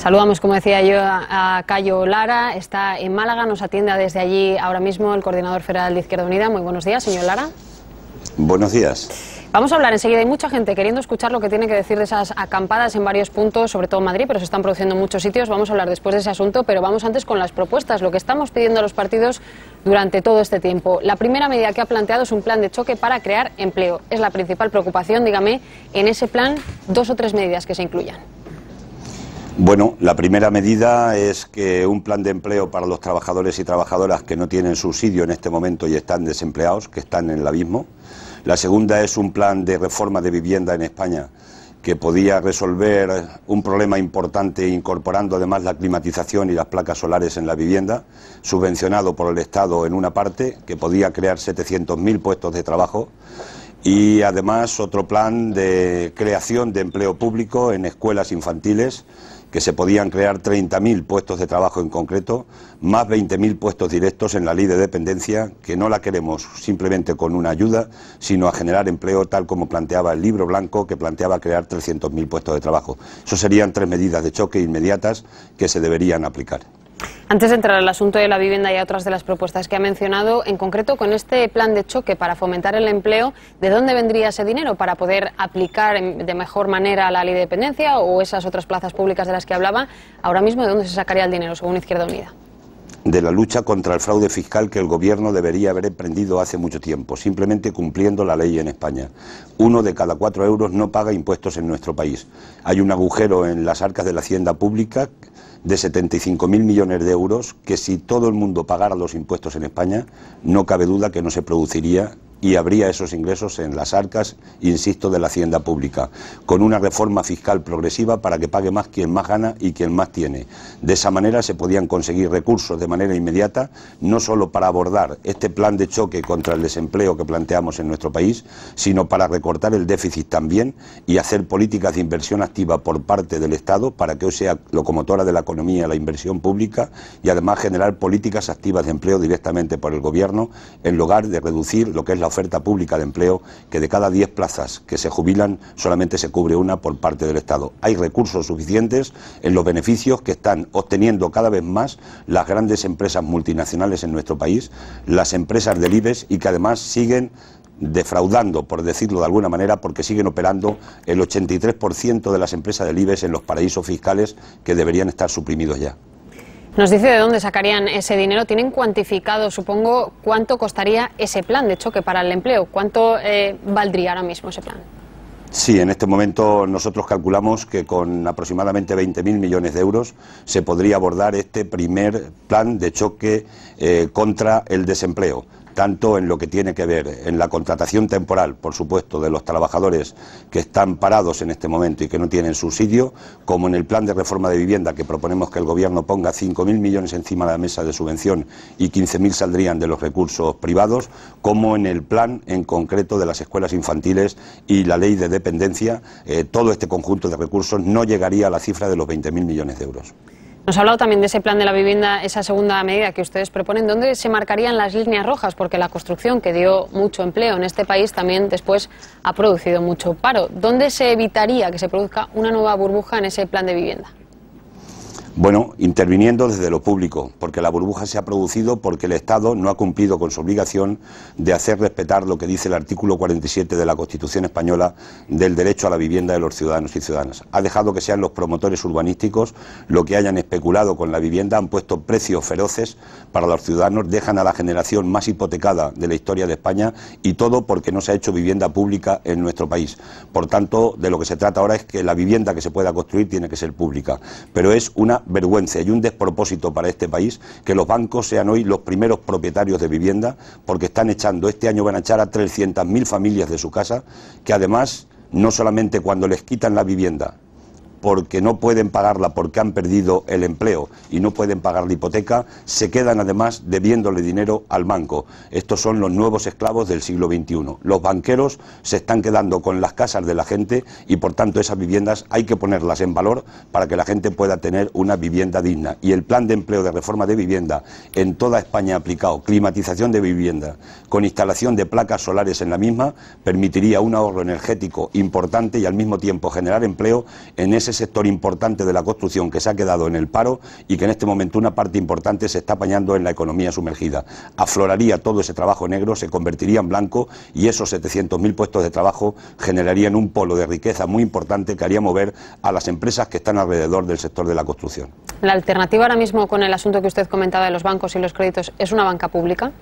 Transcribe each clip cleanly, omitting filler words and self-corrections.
Saludamos, como decía yo, a Cayo Lara, está en Málaga, nos atiende desde allí ahora mismo el coordinador federal de Izquierda Unida. Muy buenos días, señor Lara. Buenos días. Vamos a hablar enseguida, hay mucha gente queriendo escuchar lo que tiene que decir de esas acampadas en varios puntos, sobre todo en Madrid, pero se están produciendo en muchos sitios. Vamos a hablar después de ese asunto, pero vamos antes con las propuestas, lo que estamos pidiendo a los partidos durante todo este tiempo. La primera medida que ha planteado es un plan de choque para crear empleo. Es la principal preocupación, dígame, en ese plan, 2 o 3 medidas que se incluyan. Bueno, la primera medida es que un plan de empleo para los trabajadores y trabajadoras que no tienen subsidio en este momento y están desempleados, que están en el abismo. La segunda es un plan de reforma de vivienda en España que podía resolver un problema importante incorporando además la climatización y las placas solares en la vivienda, subvencionado por el Estado en una parte, que podía crear 700.000 puestos de trabajo. Y además otro plan de creación de empleo público en escuelas infantiles, que se podían crear 30.000 puestos de trabajo en concreto, más 20.000 puestos directos en la ley de dependencia, que no la queremos simplemente con una ayuda, sino a generar empleo tal como planteaba el libro blanco, que planteaba crear 300.000 puestos de trabajo. Eso serían 3 medidas de choque inmediatas que se deberían aplicar. Antes de entrar al asunto de la vivienda y a otras de las propuestas que ha mencionado, en concreto con este plan de choque para fomentar el empleo, ¿de dónde vendría ese dinero para poder aplicar de mejor manera la ley de dependencia o esas otras plazas públicas de las que hablaba? Ahora mismo, ¿de dónde se sacaría el dinero, según Izquierda Unida? De la lucha contra el fraude fiscal que el Gobierno debería haber emprendido hace mucho tiempo, simplemente cumpliendo la ley en España. 1 de cada 4 euros no paga impuestos en nuestro país. Hay un agujero en las arcas de la hacienda pública de 75.000 millones de euros que, si todo el mundo pagara los impuestos en España, no cabe duda que no se produciría y habría esos ingresos en las arcas, insisto, de la hacienda pública, con una reforma fiscal progresiva para que pague más quien más gana y quien más tiene. De esa manera se podían conseguir recursos de manera inmediata, no solo para abordar este plan de choque contra el desempleo que planteamos en nuestro país, sino para recortar el déficit también y hacer políticas de inversión activa por parte del Estado para que hoy sea locomotora de la economía la inversión pública y además generar políticas activas de empleo directamente por el Gobierno, en lugar de reducir lo que es la oferta pública de empleo, que de cada 10 plazas que se jubilan solamente se cubre una por parte del Estado. Hay recursos suficientes en los beneficios que están obteniendo cada vez más las grandes empresas multinacionales en nuestro país, las empresas del IBEX, y que además siguen defraudando, por decirlo de alguna manera, porque siguen operando el 83% de las empresas del IBEX en los paraísos fiscales que deberían estar suprimidos ya. Nos dice de dónde sacarían ese dinero. ¿Tienen cuantificado, supongo, cuánto costaría ese plan de choque para el empleo? ¿Cuánto valdría ahora mismo ese plan? Sí, en este momento nosotros calculamos que con aproximadamente 20.000 millones de euros se podría abordar este primer plan de choque contra el desempleo, tanto en lo que tiene que ver en la contratación temporal, por supuesto, de los trabajadores que están parados en este momento y que no tienen subsidio, como en el plan de reforma de vivienda, que proponemos que el Gobierno ponga 5.000 millones encima de la mesa de subvención y 15.000 saldrían de los recursos privados, como en el plan en concreto de las escuelas infantiles y la ley de dependencia. Todo este conjunto de recursos no llegaría a la cifra de los 20.000 millones de euros. Nos ha hablado también de ese plan de la vivienda, esa segunda medida que ustedes proponen. ¿Dónde se marcarían las líneas rojas? Porque la construcción, que dio mucho empleo en este país, también después ha producido mucho paro. ¿Dónde se evitaría que se produzca una nueva burbuja en ese plan de vivienda? Bueno, interviniendo desde lo público, porque la burbuja se ha producido porque el Estado no ha cumplido con su obligación de hacer respetar lo que dice el artículo 47 de la Constitución española del derecho a la vivienda de los ciudadanos y ciudadanas. Ha dejado que sean los promotores urbanísticos los que hayan especulado con la vivienda, han puesto precios feroces para los ciudadanos, dejan a la generación más hipotecada de la historia de España, y todo porque no se ha hecho vivienda pública en nuestro país. Por tanto, de lo que se trata ahora es que la vivienda que se pueda construir tiene que ser pública, pero es una vergüenza y un despropósito para este país que los bancos sean hoy los primeros propietarios de vivienda, porque están echando, este año van a echar a 300.000 familias de su casa, que además no solamente cuando les quitan la vivienda porque no pueden pagarla, porque han perdido el empleo y no pueden pagar la hipoteca, se quedan además debiéndole dinero al banco. Estos son los nuevos esclavos del siglo XXI. Los banqueros se están quedando con las casas de la gente y por tanto esas viviendas hay que ponerlas en valor para que la gente pueda tener una vivienda digna. Y el plan de empleo de reforma de vivienda en toda España aplicado, climatización de vivienda, con instalación de placas solares en la misma, permitiría un ahorro energético importante y al mismo tiempo generar empleo en ese ese sector importante de la construcción que se ha quedado en el paro y que en este momento una parte importante se está apañando en la economía sumergida. Afloraría todo ese trabajo negro, se convertiría en blanco y esos 700.000 puestos de trabajo generarían un polo de riqueza muy importante que haría mover a las empresas que están alrededor del sector de la construcción. ¿La alternativa ahora mismo con el asunto que usted comentaba de los bancos y los créditos es una banca pública?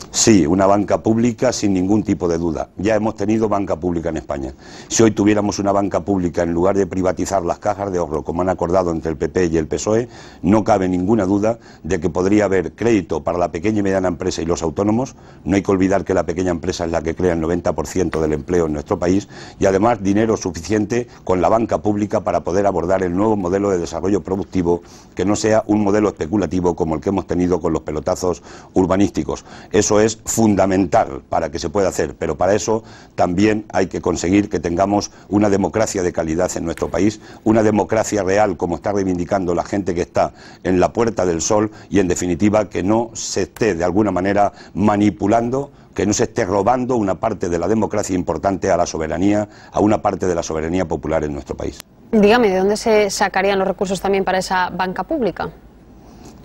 Sí, una banca pública sin ningún tipo de duda. Ya hemos tenido banca pública en España. Si hoy tuviéramos una banca pública, en lugar de privatizar las cajas de ahorro, como han acordado entre el PP y el PSOE, no cabe ninguna duda de que podría haber crédito para la pequeña y mediana empresa y los autónomos. No hay que olvidar que la pequeña empresa es la que crea el 90% del empleo en nuestro país, y además dinero suficiente con la banca pública para poder abordar el nuevo modelo de desarrollo productivo, que no sea un modelo especulativo como el que hemos tenido con los pelotazos urbanísticos. Eso es fundamental para que se pueda hacer, pero para eso también hay que conseguir que tengamos una democracia de calidad en nuestro país, una democracia real como está reivindicando la gente que está en la Puerta del Sol, y en definitiva que no se esté de alguna manera manipulando, que no se esté robando una parte de la democracia importante a la soberanía, a una parte de la soberanía popular en nuestro país. Dígame, ¿de dónde se sacarían los recursos también para esa banca pública?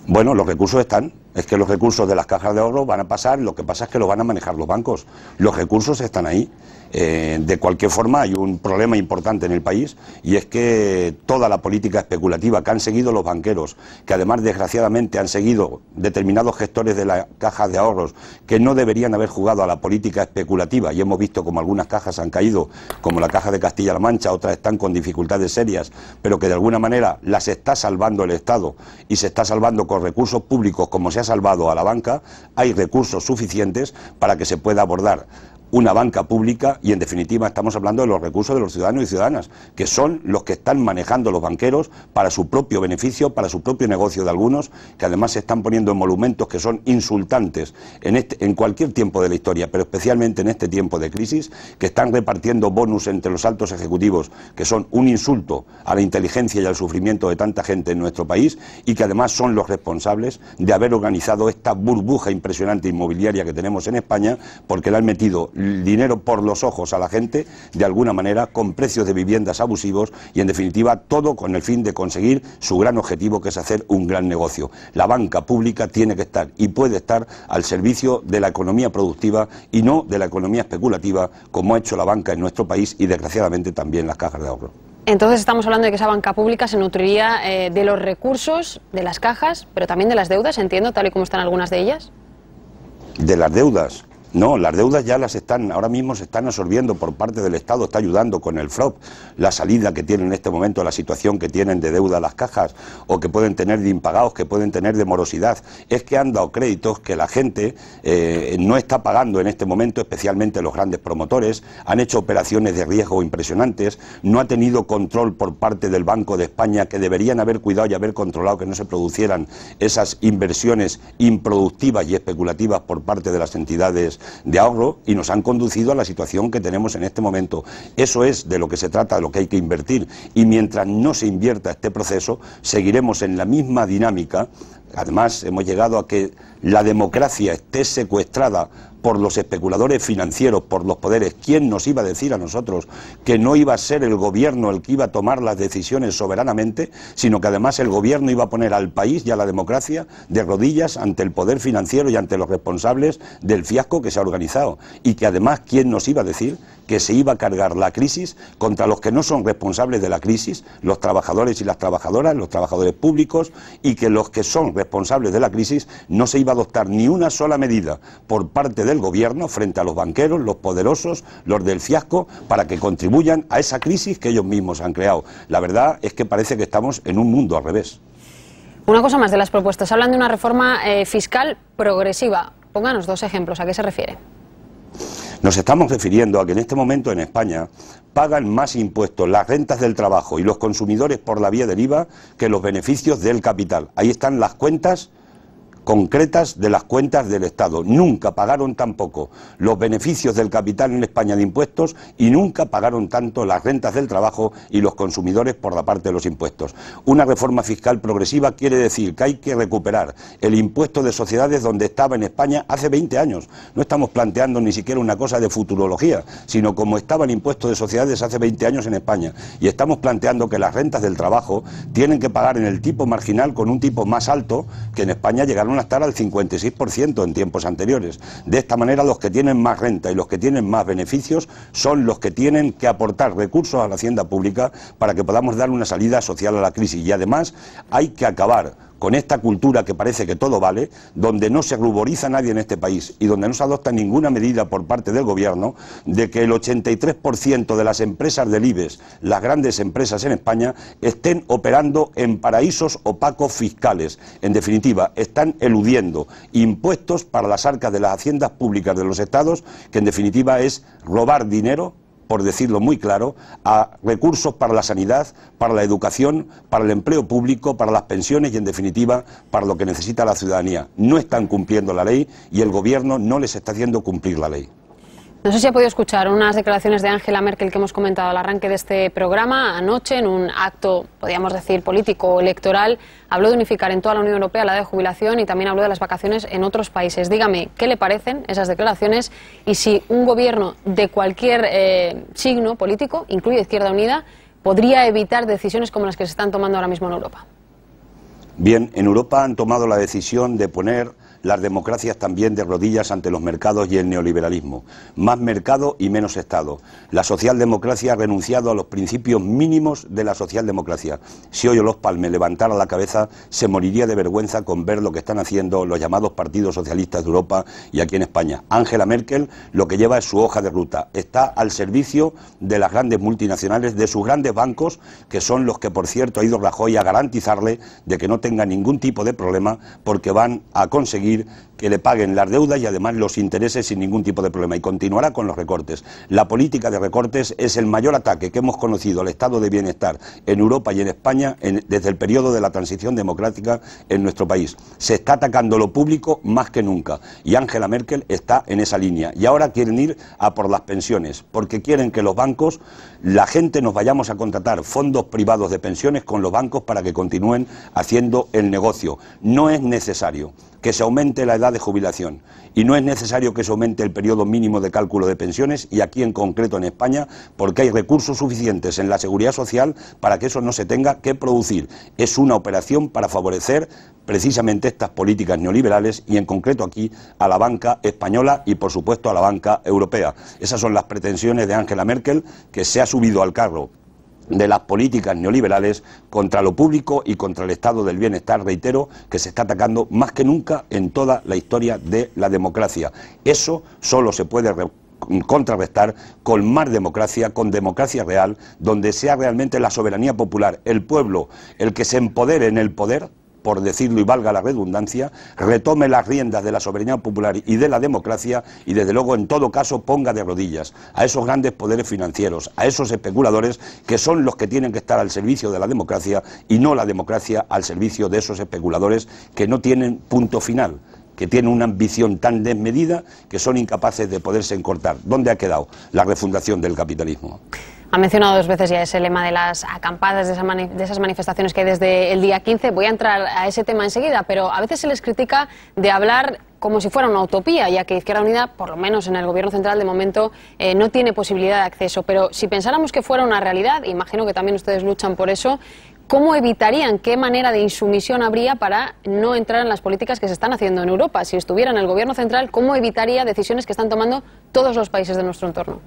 Bueno, los recursos están. Es que los recursos de las cajas de ahorro van a pasar, lo que pasa es que los van a manejar los bancos. Los recursos están ahí. De cualquier forma, hay un problema importante en el país, y es que toda la política especulativa que han seguido los banqueros, que además desgraciadamente han seguido determinados gestores de las cajas de ahorros que no deberían haber jugado a la política especulativa, y hemos visto como algunas cajas han caído, como la Caja de Castilla-La Mancha, otras están con dificultades serias, pero que de alguna manera las está salvando el Estado y se está salvando con recursos públicos como se ha salvado a la banca. Hay recursos suficientes para que se pueda abordar una banca pública, y en definitiva estamos hablando de los recursos de los ciudadanos y ciudadanas, que son los que están manejando los banqueros para su propio beneficio, para su propio negocio de algunos, que además se están poniendo en monumentos que son insultantes en cualquier tiempo de la historia, pero especialmente en este tiempo de crisis, que están repartiendo bonus entre los altos ejecutivos, que son un insulto a la inteligencia y al sufrimiento de tanta gente en nuestro país, y que además son los responsables de haber organizado esta burbuja impresionante inmobiliaria que tenemos en España, porque le han metido dinero por los ojos a la gente, de alguna manera, con precios de viviendas abusivos, y en definitiva todo con el fin de conseguir su gran objetivo, que es hacer un gran negocio. La banca pública tiene que estar y puede estar al servicio de la economía productiva y no de la economía especulativa, como ha hecho la banca en nuestro país y desgraciadamente también las cajas de ahorro. Entonces estamos hablando de que esa banca pública se nutriría de los recursos de las cajas, pero también de las deudas, entiendo, tal y como están algunas de ellas. De las deudas. No, las deudas ya ahora mismo se están absorbiendo por parte del Estado, está ayudando con el FROB, la salida que tienen en este momento, la situación que tienen de deuda las cajas, o que pueden tener de impagados, que pueden tener de morosidad. Es que han dado créditos que la gente no está pagando en este momento, especialmente los grandes promotores, han hecho operaciones de riesgo impresionantes, no ha tenido control por parte del Banco de España, que deberían haber cuidado y haber controlado que no se producieran esas inversiones improductivas y especulativas por parte de las entidades de ahorro, y nos han conducido a la situación que tenemos en este momento. Eso es de lo que se trata, de lo que hay que invertir, y mientras no se invierta este proceso, seguiremos en la misma dinámica. Además, hemos llegado a que la democracia esté secuestrada por los especuladores financieros, por los poderes. ¿Quién nos iba a decir a nosotros que no iba a ser el gobierno el que iba a tomar las decisiones soberanamente, sino que además el gobierno iba a poner al país y a la democracia de rodillas ante el poder financiero y ante los responsables del fiasco que se ha organizado? Y que además, ¿quién nos iba a decir que se iba a cargar la crisis contra los que no son responsables de la crisis, los trabajadores y las trabajadoras, los trabajadores públicos, y que los que son responsables de la crisis no se iba a adoptar ni una sola medida por parte del gobierno frente a los banqueros, los poderosos, los del fiasco, para que contribuyan a esa crisis que ellos mismos han creado? La verdad es que parece que estamos en un mundo al revés. Una cosa más de las propuestas. Hablan de una reforma fiscal progresiva. Pónganos dos ejemplos. ¿A qué se refiere? Nos estamos refiriendo a que en este momento en España pagan más impuestos las rentas del trabajo y los consumidores por la vía del IVA que los beneficios del capital. Ahí están las cuentas concretas de las cuentas del Estado. Nunca pagaron tampoco los beneficios del capital en España de impuestos y nunca pagaron tanto las rentas del trabajo y los consumidores por la parte de los impuestos. Una reforma fiscal progresiva quiere decir que hay que recuperar el impuesto de sociedades donde estaba en España hace 20 años. No estamos planteando ni siquiera una cosa de futurología, sino como estaba el impuesto de sociedades hace 20 años en España. Y estamos planteando que las rentas del trabajo tienen que pagar en el tipo marginal con un tipo más alto, que en España llegaron a estar al 56% en tiempos anteriores. De esta manera, los que tienen más renta y los que tienen más beneficios son los que tienen que aportar recursos a la hacienda pública para que podamos dar una salida social a la crisis. Y además hay que acabar con esta cultura que parece que todo vale, donde no se ruboriza a nadie en este país y donde no se adopta ninguna medida por parte del gobierno de que el 83% de las empresas del IBEX, las grandes empresas en España, estén operando en paraísos opacos fiscales. En definitiva, están eludiendo impuestos para las arcas de las haciendas públicas de los estados, que en definitiva es robar dinero, por decirlo muy claro, a recursos para la sanidad, para la educación, para el empleo público, para las pensiones y, en definitiva, para lo que necesita la ciudadanía. No están cumpliendo la ley y el gobierno no les está haciendo cumplir la ley. No sé si ha podido escuchar unas declaraciones de Angela Merkel que hemos comentado al arranque de este programa. Anoche, en un acto, podríamos decir, político o electoral, habló de unificar en toda la Unión Europea la edad de jubilación y también habló de las vacaciones en otros países. Dígame, ¿qué le parecen esas declaraciones? Y si un gobierno de cualquier signo político, incluye Izquierda Unida, podría evitar decisiones como las que se están tomando ahora mismo en Europa. Bien, en Europa han tomado la decisión de poner las democracias también de rodillas ante los mercados y el neoliberalismo. Más mercado y menos Estado. La socialdemocracia ha renunciado a los principios mínimos de la socialdemocracia. Si hoy Olof Palme levantara la cabeza, se moriría de vergüenza con ver lo que están haciendo los llamados partidos socialistas de Europa y aquí en España. Angela Merkel lo que lleva es su hoja de ruta. Está al servicio de las grandes multinacionales, de sus grandes bancos, que son los que, por cierto, ha ido Rajoy a garantizarle de que no tenga ningún tipo de problema, porque van a conseguir que le paguen las deudas y además los intereses sin ningún tipo de problema, y continuará con los recortes. La política de recortes es el mayor ataque que hemos conocido al estado de bienestar en Europa y en España desde el periodo de la transición democrática en nuestro país. Se está atacando lo público más que nunca y Angela Merkel está en esa línea, y ahora quieren ir a por las pensiones porque quieren que los bancos, la gente, nos vayamos a contratar fondos privados de pensiones con los bancos para que continúen haciendo el negocio. No es necesario que se aumente la edad de jubilación y no es necesario que se aumente el periodo mínimo de cálculo de pensiones, y aquí en concreto en España, porque hay recursos suficientes en la seguridad social para que eso no se tenga que producir. Es una operación para favorecer precisamente estas políticas neoliberales y en concreto aquí a la banca española y por supuesto a la banca europea. Esas son las pretensiones de Angela Merkel, que se ha subido al carro de las políticas neoliberales contra lo público y contra el estado del bienestar, reitero, que se está atacando más que nunca en toda la historia de la democracia. Eso solo se puede contrarrestar con más democracia, con democracia real, donde sea realmente la soberanía popular, el pueblo, el que se empodere en el poder, por decirlo y valga la redundancia, retome las riendas de la soberanía popular y de la democracia y desde luego en todo caso ponga de rodillas a esos grandes poderes financieros, a esos especuladores que son los que tienen que estar al servicio de la democracia y no la democracia al servicio de esos especuladores que no tienen punto final, que tienen una ambición tan desmedida que son incapaces de poderse encortar. ¿Dónde ha quedado la refundación del capitalismo? Ha mencionado dos veces ya ese lema de las acampadas, de esas manifestaciones que hay desde el día 15. Voy a entrar a ese tema enseguida, pero a veces se les critica de hablar como si fuera una utopía, ya que Izquierda Unida, por lo menos en el Gobierno central de momento, no tiene posibilidad de acceso. Pero si pensáramos que fuera una realidad, imagino que también ustedes luchan por eso, ¿cómo evitarían, qué manera de insumisión habría para no entrar en las políticas que se están haciendo en Europa? Si estuviera en el Gobierno central, ¿cómo evitaría decisiones que están tomando todos los países de nuestro entorno?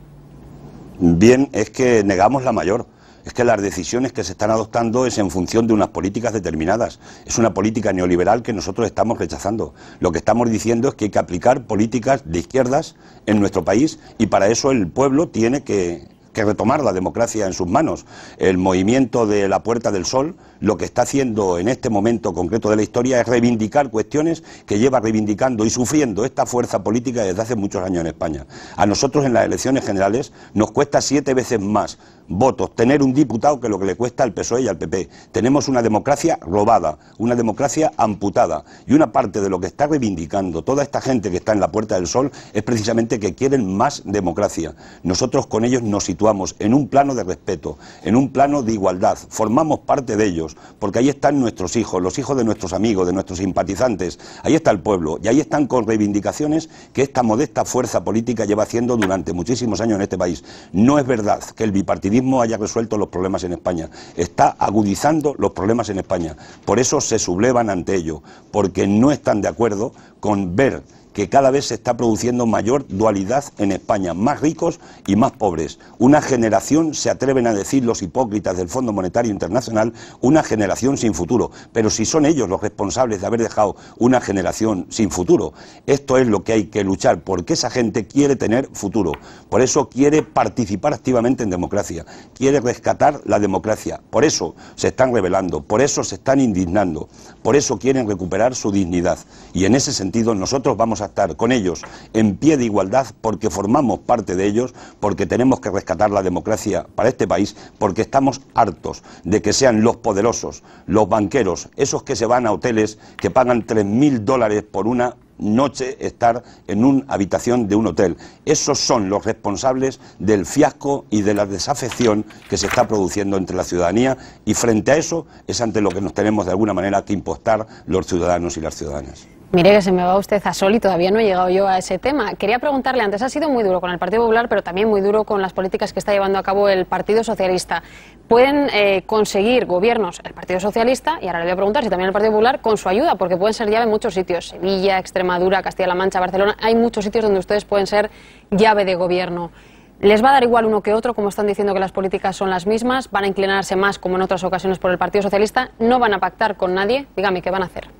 Bien, es que negamos la mayor. Es que las decisiones que se están adoptando es en función de unas políticas determinadas. Es una política neoliberal que nosotros estamos rechazando. Lo que estamos diciendo es que hay que aplicar políticas de izquierdas en nuestro país y para eso el pueblo tiene que que retomar la democracia en sus manos. El movimiento de la Puerta del Sol lo que está haciendo en este momento concreto de la historia es reivindicar cuestiones que lleva reivindicando y sufriendo esta fuerza política desde hace muchos años en España. A nosotros en las elecciones generales nos cuesta 7 veces más votos tener un diputado que lo que le cuesta al PSOE y al PP. Tenemos una democracia robada, una democracia amputada, y una parte de lo que está reivindicando toda esta gente que está en la Puerta del Sol es precisamente que quieren más democracia. Nosotros con ellos nos situamos en un plano de respeto, en un plano de igualdad, formamos parte de ellos, porque ahí están nuestros hijos, los hijos de nuestros amigos, de nuestros simpatizantes, ahí está el pueblo, y ahí están con reivindicaciones que esta modesta fuerza política lleva haciendo durante muchísimos años en este país. No es verdad que el bipartidismo haya resuelto los problemas en España, está agudizando los problemas en España, por eso se sublevan ante ello, porque no están de acuerdo con ver que cada vez se está produciendo mayor dualidad en España, más ricos y más pobres. Una generación, se atreven a decir los hipócritas del Fondo Monetario Internacional, una generación sin futuro. Pero si son ellos los responsables de haber dejado una generación sin futuro, esto es lo que hay que luchar, porque esa gente quiere tener futuro. Por eso quiere participar activamente en democracia, quiere rescatar la democracia. Por eso se están rebelando, por eso se están indignando, por eso quieren recuperar su dignidad. Y en ese sentido nosotros vamos a estar con ellos en pie de igualdad, porque formamos parte de ellos, porque tenemos que rescatar la democracia para este país, porque estamos hartos de que sean los poderosos, los banqueros, esos que se van a hoteles que pagan $3.000 por una noche estar en una habitación de un hotel. Esos son los responsables del fiasco y de la desafección que se está produciendo entre la ciudadanía, y frente a eso es ante lo que nos tenemos de alguna manera que impostar los ciudadanos y las ciudadanas. Mire que se me va usted a sol y todavía no he llegado yo a ese tema. Quería preguntarle, antes ha sido muy duro con el Partido Popular, pero también muy duro con las políticas que está llevando a cabo el Partido Socialista. ¿Pueden conseguir gobiernos el Partido Socialista, y ahora le voy a preguntar si también el Partido Popular, con su ayuda? Porque pueden ser llave en muchos sitios, Sevilla, Extremadura, Castilla-La Mancha, Barcelona, hay muchos sitios donde ustedes pueden ser llave de gobierno. ¿Les va a dar igual uno que otro, como están diciendo que las políticas son las mismas? ¿Van a inclinarse más, como en otras ocasiones, por el Partido Socialista? ¿No van a pactar con nadie? Dígame, ¿qué van a hacer?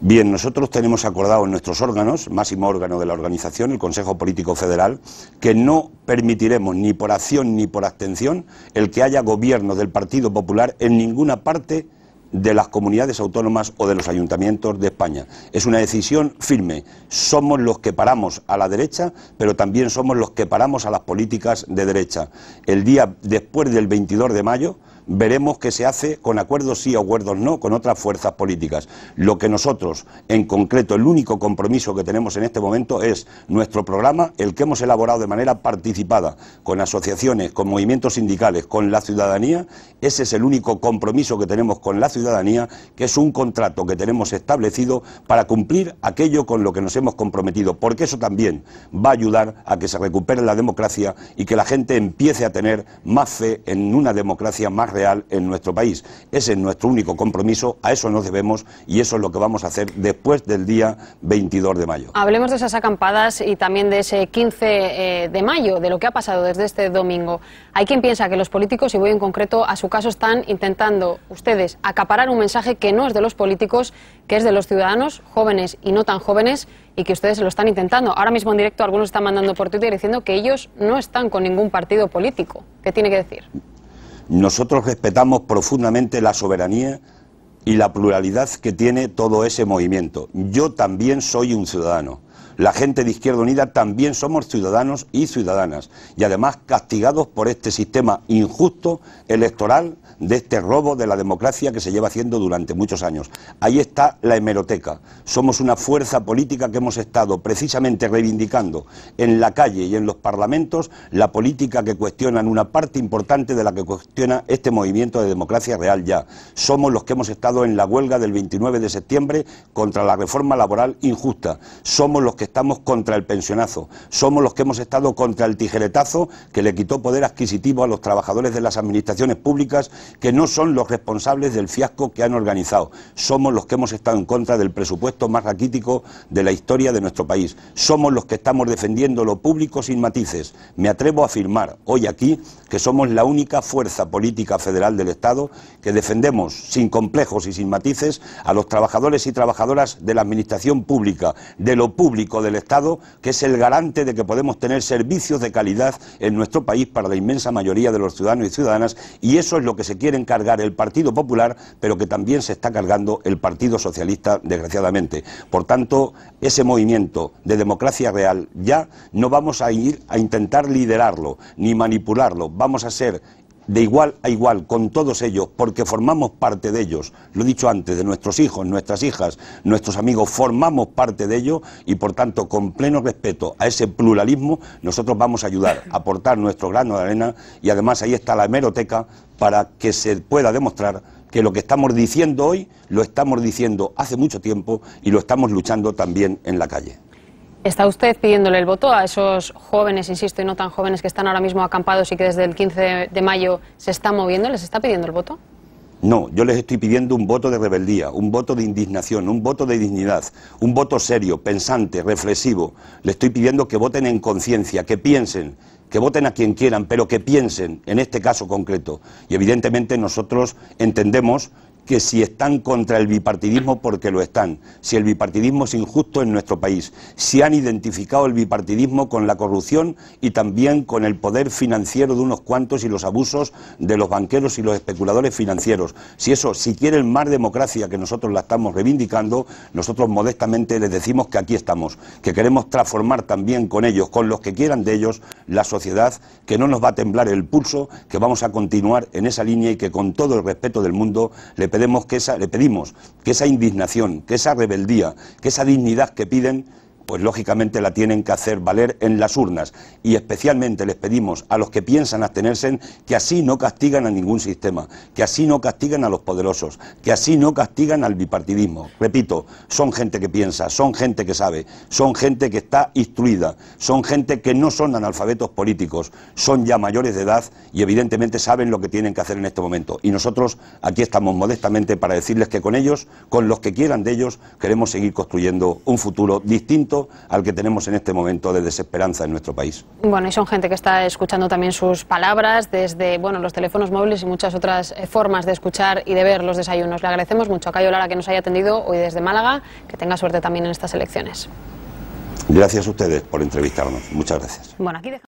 Bien, nosotros tenemos acordado en nuestros órganos, máximo órgano de la organización, el Consejo Político Federal, que no permitiremos ni por acción ni por abstención el que haya gobierno del Partido Popular en ninguna parte de las comunidades autónomas o de los ayuntamientos de España. Es una decisión firme. Somos los que paramos a la derecha, pero también somos los que paramos a las políticas de derecha. El día después del 22 de mayo veremos qué se hace, con acuerdos sí o acuerdos no, con otras fuerzas políticas. Lo que nosotros, en concreto, el único compromiso que tenemos en este momento es nuestro programa, el que hemos elaborado de manera participada, con asociaciones, con movimientos sindicales, con la ciudadanía. Ese es el único compromiso que tenemos con la ciudadanía, que es un contrato que tenemos establecido para cumplir aquello con lo que nos hemos comprometido, porque eso también va a ayudar a que se recupere la democracia y que la gente empiece a tener más fe en una democracia más real en nuestro país. Ese es nuestro único compromiso, a eso nos debemos, y eso es lo que vamos a hacer después del día 22 de mayo. Hablemos de esas acampadas y también de ese 15 de mayo, de lo que ha pasado desde este domingo. Hay quien piensa que los políticos, y voy en concreto a su caso, están intentando ustedes acaparar un mensaje que no es de los políticos, que es de los ciudadanos, jóvenes y no tan jóvenes, y que ustedes lo están intentando. Ahora mismo en directo algunos están mandando por Twitter diciendo que ellos no están con ningún partido político. ¿Qué tiene que decir? Nosotros respetamos profundamente la soberanía y la pluralidad que tiene todo ese movimiento. Yo también soy un ciudadano. La gente de Izquierda Unida también somos ciudadanos y ciudadanas, y además castigados por este sistema injusto electoral, de este robo de la democracia que se lleva haciendo durante muchos años. Ahí está la hemeroteca. Somos una fuerza política que hemos estado precisamente reivindicando en la calle y en los parlamentos la política que cuestionan una parte importante de la que cuestiona este movimiento de democracia real ya. Somos los que hemos estado en la huelga del 29 de septiembre contra la reforma laboral injusta. Somos los que estamos contra el pensionazo. Somos los que hemos estado contra el tijeretazo que le quitó poder adquisitivo a los trabajadores de las administraciones públicas, que no son los responsables del fiasco que han organizado. Somos los que hemos estado en contra del presupuesto más raquítico de la historia de nuestro país. Somos los que estamos defendiendo lo público sin matices. Me atrevo a afirmar hoy aquí que somos la única fuerza política federal del Estado que defendemos sin complejos y sin matices a los trabajadores y trabajadoras de la administración pública, de lo público, público del Estado, que es el garante de que podemos tener servicios de calidad en nuestro país para la inmensa mayoría de los ciudadanos y ciudadanas, y eso es lo que se quiere encargar el Partido Popular, pero que también se está cargando el Partido Socialista, desgraciadamente. Por tanto, ese movimiento de democracia real ya no vamos a ir a intentar liderarlo ni manipularlo, vamos a ser de igual a igual con todos ellos, porque formamos parte de ellos, lo he dicho antes, de nuestros hijos, nuestras hijas, nuestros amigos, formamos parte de ellos y por tanto, con pleno respeto a ese pluralismo, nosotros vamos a ayudar a aportar nuestro grano de arena y además ahí está la hemeroteca para que se pueda demostrar que lo que estamos diciendo hoy lo estamos diciendo hace mucho tiempo y lo estamos luchando también en la calle. ¿Está usted pidiéndole el voto a esos jóvenes, insisto, y no tan jóvenes que están ahora mismo acampados y que desde el 15 de mayo se están moviendo? ¿Les está pidiendo el voto? No, yo les estoy pidiendo un voto de rebeldía, un voto de indignación, un voto de dignidad, un voto serio, pensante, reflexivo. Les estoy pidiendo que voten en conciencia, que piensen, que voten a quien quieran, pero que piensen en este caso concreto. Y evidentemente nosotros entendemos que si están contra el bipartidismo, porque lo están, si el bipartidismo es injusto en nuestro país, si han identificado el bipartidismo con la corrupción y también con el poder financiero de unos cuantos y los abusos de los banqueros y los especuladores financieros, si quieren más democracia, que nosotros la estamos reivindicando, nosotros modestamente les decimos que aquí estamos, que queremos transformar también con ellos, con los que quieran de ellos, la sociedad, que no nos va a temblar el pulso, que vamos a continuar en esa línea y que con todo el respeto del mundo le pedimos que esa indignación, que esa rebeldía, que esa dignidad que piden, pues lógicamente la tienen que hacer valer en las urnas. Y especialmente les pedimos a los que piensan abstenerse que así no castigan a ningún sistema, que así no castigan a los poderosos, que así no castigan al bipartidismo. Repito, son gente que piensa, son gente que sabe, son gente que está instruida, son gente que no son analfabetos políticos, son ya mayores de edad y evidentemente saben lo que tienen que hacer en este momento. Y nosotros aquí estamos modestamente para decirles que con ellos, con los que quieran de ellos, queremos seguir construyendo un futuro distinto al que tenemos en este momento de desesperanza en nuestro país. Bueno, y son gente que está escuchando también sus palabras desde los teléfonos móviles y muchas otras formas de escuchar y de ver los desayunos. Le agradecemos mucho a Cayo Lara que nos haya atendido hoy desde Málaga, que tenga suerte también en estas elecciones. Gracias a ustedes por entrevistarnos. Muchas gracias. Bueno, aquí